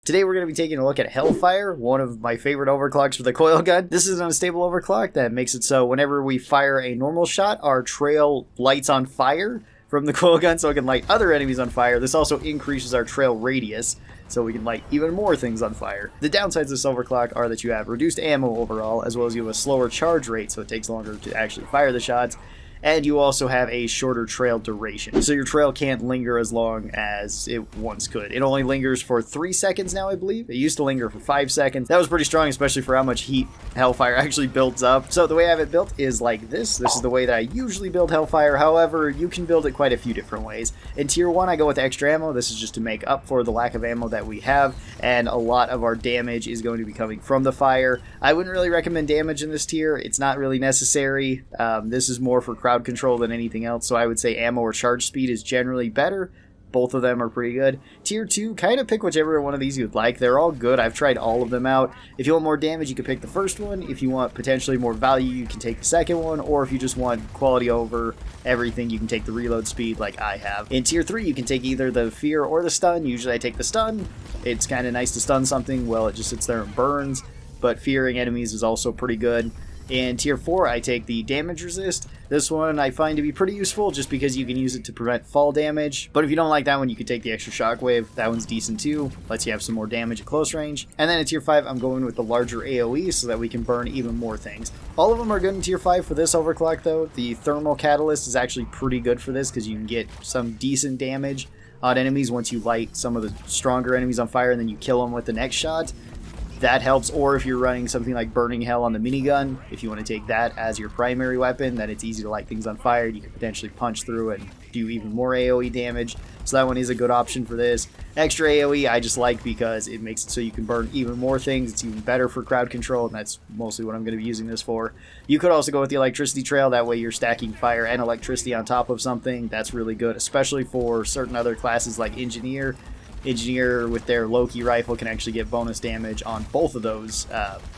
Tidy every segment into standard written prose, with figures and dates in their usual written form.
Today we're going to be taking a look at Hellfire, one of my favorite overclocks for the coil gun. This is an unstable overclock that makes it so whenever we fire a normal shot, our trail lights on fire from the coil gun so it can light other enemies on fire. This also increases our trail radius so we can light even more things on fire. The downsides of this overclock are that you have reduced ammo overall, as well as you have a slower charge rate, so it takes longer to actually fire the shots. And you also have a shorter trail duration, so your trail can't linger as long as it once could. It only lingers for 3 seconds now, I believe. It used to linger for 5 seconds. That was pretty strong, especially for how much heat Hellfire actually builds up. So the way I have it built is like this. This is the way that I usually build Hellfire. However, you can build it quite a few different ways. In Tier 1, I go with extra ammo. This is just to make up for the lack of ammo that we have, and a lot of our damage is going to be coming from the fire. I wouldn't really recommend damage in this tier. It's not really necessary. This is more for crowd control than anything else, so I would say ammo or charge speed is generally better. Both of them are pretty good. Tier 2, kind of pick whichever one of these you'd like. They're all good. I've tried all of them out. If you want more damage, you can pick the first one. If you want potentially more value, you can take the second one. Or if you just want quality over everything, you can take the reload speed like I have. In Tier 3, you can take either the fear or the stun. Usually I take the stun. It's kind of nice to stun something. Well, it just sits there and burns. But fearing enemies is also pretty good. In Tier 4, I take the damage resist. This one I find to be pretty useful just because you can use it to prevent fall damage. But if you don't like that one, you can take the extra shockwave. That one's decent too. Lets you have some more damage at close range. And then in Tier 5, I'm going with the larger AoE so that we can burn even more things. All of them are good in Tier 5 for this overclock though. The thermal catalyst is actually pretty good for this because you can get some decent damage on enemies once you light some of the stronger enemies on fire and then you kill them with the next shot. That helps, or if you're running something like Burning Hell on the minigun, if you want to take that as your primary weapon, then it's easy to light things on fire. You can potentially punch through and do even more AoE damage, so that one is a good option for this. Extra AoE I just like because it makes it so you can burn even more things. It's even better for crowd control, and that's mostly what I'm going to be using this for. You could also go with the electricity trail. That way you're stacking fire and electricity on top of something. That's really good, especially for certain other classes like Engineer. Engineer with their Loki rifle can actually get bonus damage on both of those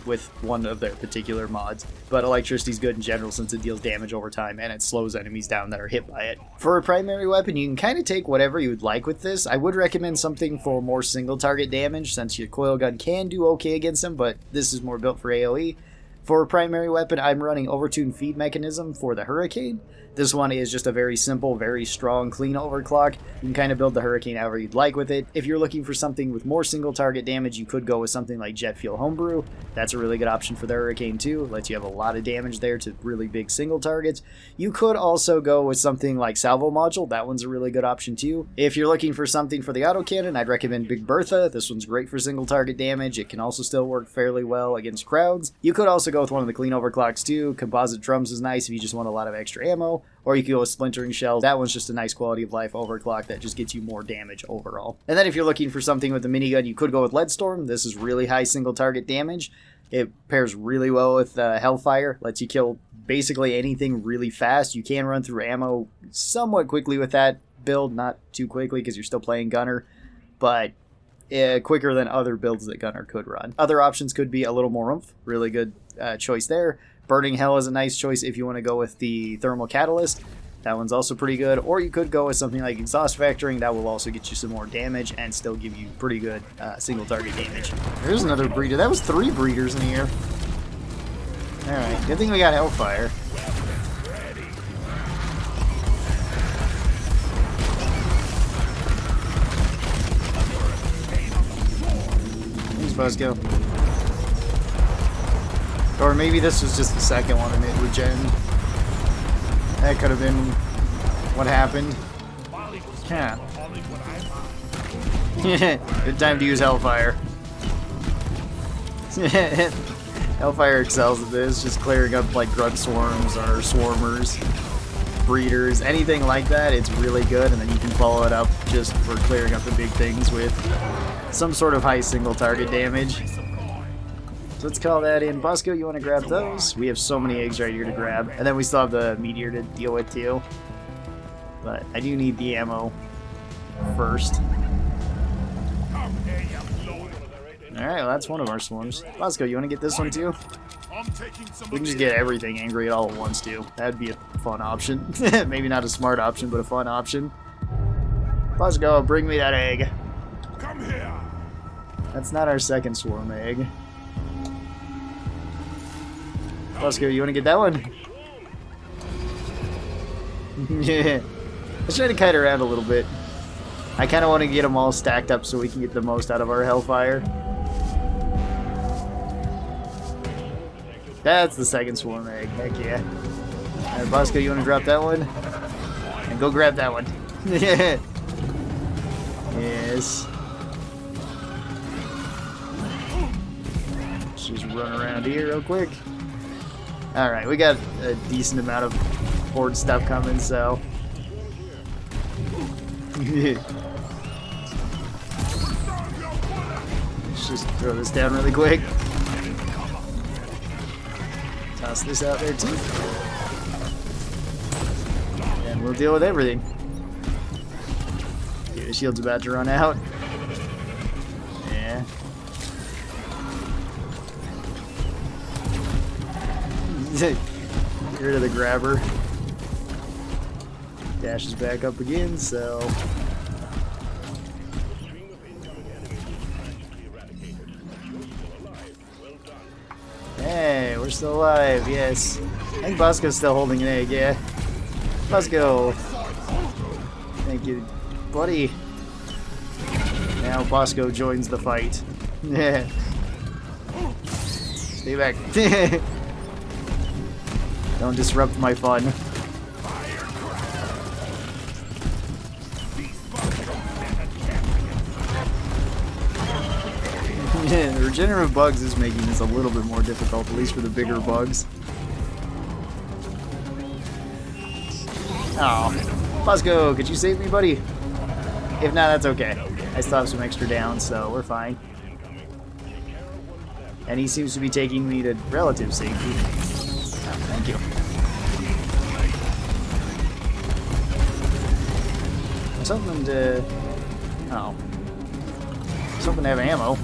with one of their particular mods. But electricity is good in general since it deals damage over time and it slows enemies down that are hit by it. For a primary weapon, you can kind of take whatever you would like with this. I would recommend something for more single target damage since your coil gun can do okay against them, but this is more built for AoE. For a primary weapon, I'm running Overtune Feed Mechanism for the Hurricane. This one is just a very simple, very strong, clean overclock. You can kind of build the Hurricane however you'd like with it. If you're looking for something with more single target damage, you could go with something like Jet Fuel Homebrew. That's a really good option for the Hurricane too. Lets you have a lot of damage there to really big single targets. You could also go with something like Salvo Module. That one's a really good option too. If you're looking for something for the autocannon, I'd recommend Big Bertha. This one's great for single target damage. It can also still work fairly well against crowds. You could also go with one of the clean overclocks too. Composite Drums is nice if you just want a lot of extra ammo. Or you can go with Splintering Shells. That one's just a nice quality of life overclock that just gets you more damage overall. And then if you're looking for something with the minigun, you could go with Leadstorm. This is really high single target damage. It pairs really well with Hellfire. Lets you kill basically anything really fast. You can run through ammo somewhat quickly with that build. Not too quickly because you're still playing Gunner. But quicker than other builds that Gunner could run. Other options could be a little more oomph. Really good choice there. Burning Hell is a nice choice if you want to go with the Thermal Catalyst. That one's also pretty good. Or you could go with something like Exhaust Factoring. That will also get you some more damage and still give you pretty good single target damage. There's another breeder. That was 3 breeders in here. Alright, good thing we got Hellfire. Thanks, Buzzkill. Or maybe this was just the second one and it regen. That could have been what happened. Yeah. Good time to use Hellfire. Hellfire excels at this, just clearing up like grunt swarms or swarmers, breeders, anything like that. It's really good, and then you can follow it up just for clearing up the big things with some sort of high single target damage. So let's call that in. Bosco, you want to grab those? We have so many eggs right here to grab. And then we still have the meteor to deal with too. But I do need the ammo first. Alright, well that's one of our swarms. Bosco, you want to get this one too? We can just get everything angry all at once too. That'd be a fun option. Maybe not a smart option, but a fun option. Bosco, bring me that egg. Come here. That's not our second swarm egg. Bosco, you want to get that one? Yeah. Let's try to kite around a little bit. I kind of want to get them all stacked up so we can get the most out of our Hellfire. That's the second swarm egg. Heck yeah. Alright, Bosco, you want to drop that one? And go grab that one. Yes. Let's just run around here real quick. Alright, we got a decent amount of horde stuff coming, so... Let's just throw this down really quick. Toss this out there too. And we'll deal with everything. Okay, the shield's about to run out. Yeah. Get rid of the grabber. Dashes back up again, so... Hey, we're still alive, yes. I think Bosco's still holding an egg, yeah. Bosco! Thank you, buddy. Now Bosco joins the fight. Yeah. Stay back. Don't disrupt my fun. Yeah, the regenerative bugs is making this a little bit more difficult, at least for the bigger bugs. Oh, Bosco, could you save me, buddy? If not, that's okay. I still have some extra down, so we're fine. And he seems to be taking me to relative safety. Oh, thank you. Something to... Oh. Something to have ammo.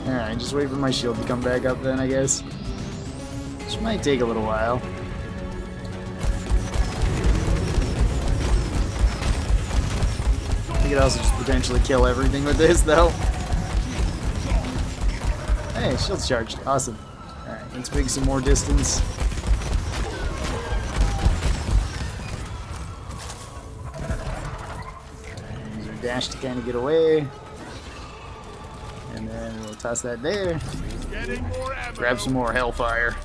Alright, just wait for my shield to come back up then, I guess. Which might take a little while. I could also just potentially kill everything with this, though. Hey, shield's charged. Awesome. Alright, let's make some more distance. Use our dash to kind of get away. And then we'll toss that there. Grab some more Hellfire.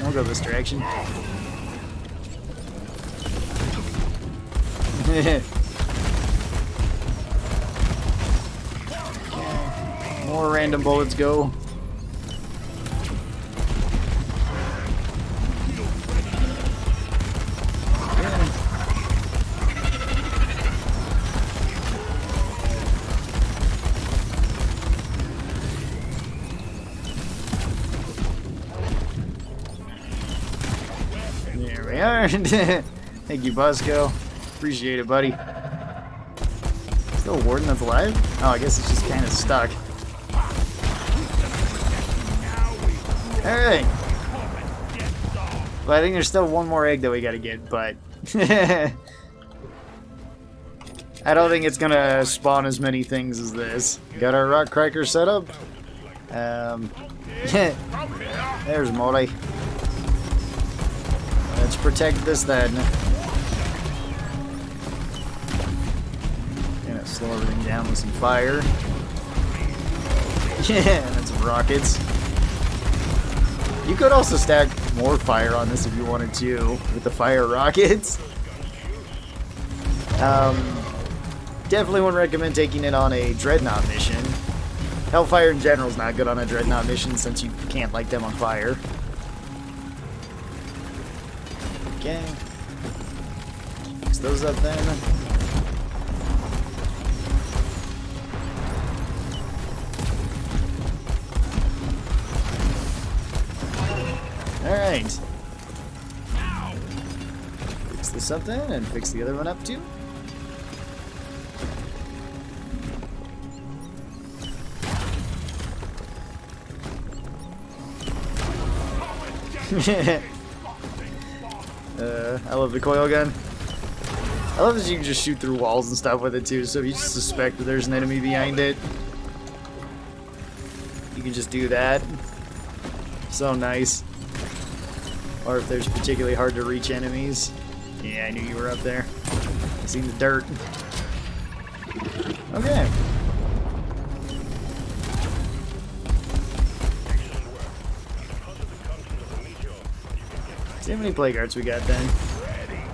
We'll go this direction. More random bullets go. There we are. Thank you, Bosco. Appreciate it, buddy. Still a warden that's alive? Oh, I guess it's just kind of stuck. Alright. Well, I think there's still one more egg that we gotta get, but... I don't think it's gonna spawn as many things as this. Got our rock cracker set up. There's Molly. Let's protect this then. Gonna slow everything down with some fire. Yeah, and some rockets. You could also stack more fire on this if you wanted to, with the fire rockets. Definitely wouldn't recommend taking it on a Dreadnought mission. Hellfire in general is not good on a Dreadnought mission since you can't light them on fire. Okay. Fix those up then. Alright. Fix this up then and fix the other one up too. I love the coil gun. I love that you can just shoot through walls and stuff with it too, so if you just suspect that there's an enemy behind it, you can just do that. So nice. Or if there's particularly hard to reach enemies. Yeah, I knew you were up there. I seen the dirt. Okay. See how many plague arts we got then.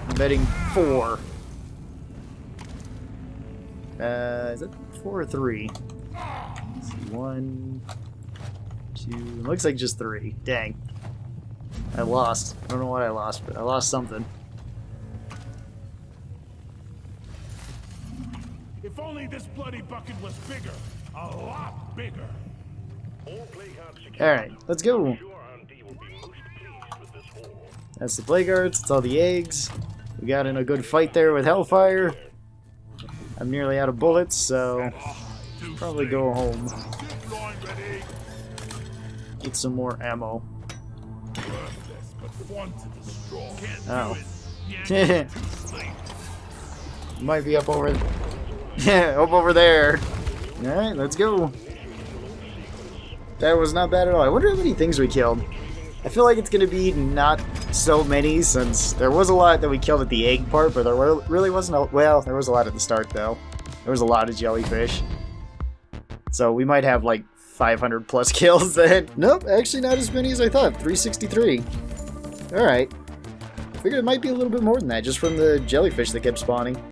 I'm betting 4. Is it 4 or 3? Let's see, 1, 2. Looks like just 3. Dang. I lost. I don't know what I lost, but I lost something. If only this bloody bucket was bigger. A lot bigger. Alright, let's go. That's the plague arts, it's all the eggs. We got in a good fight there with Hellfire. I'm nearly out of bullets, so probably go home. Get some more ammo. Oh. Might be up over yeah, up over there. Alright, let's go. That was not bad at all. I wonder how many things we killed. I feel like it's gonna be not so many, since there was a lot that we killed at the egg part, but there really wasn't a, well, there was a lot at the start though. There was a lot of jellyfish. So we might have like 500 plus kills then. Nope, actually not as many as I thought. 363. Alright. I figured it might be a little bit more than that, just from the jellyfish that kept spawning.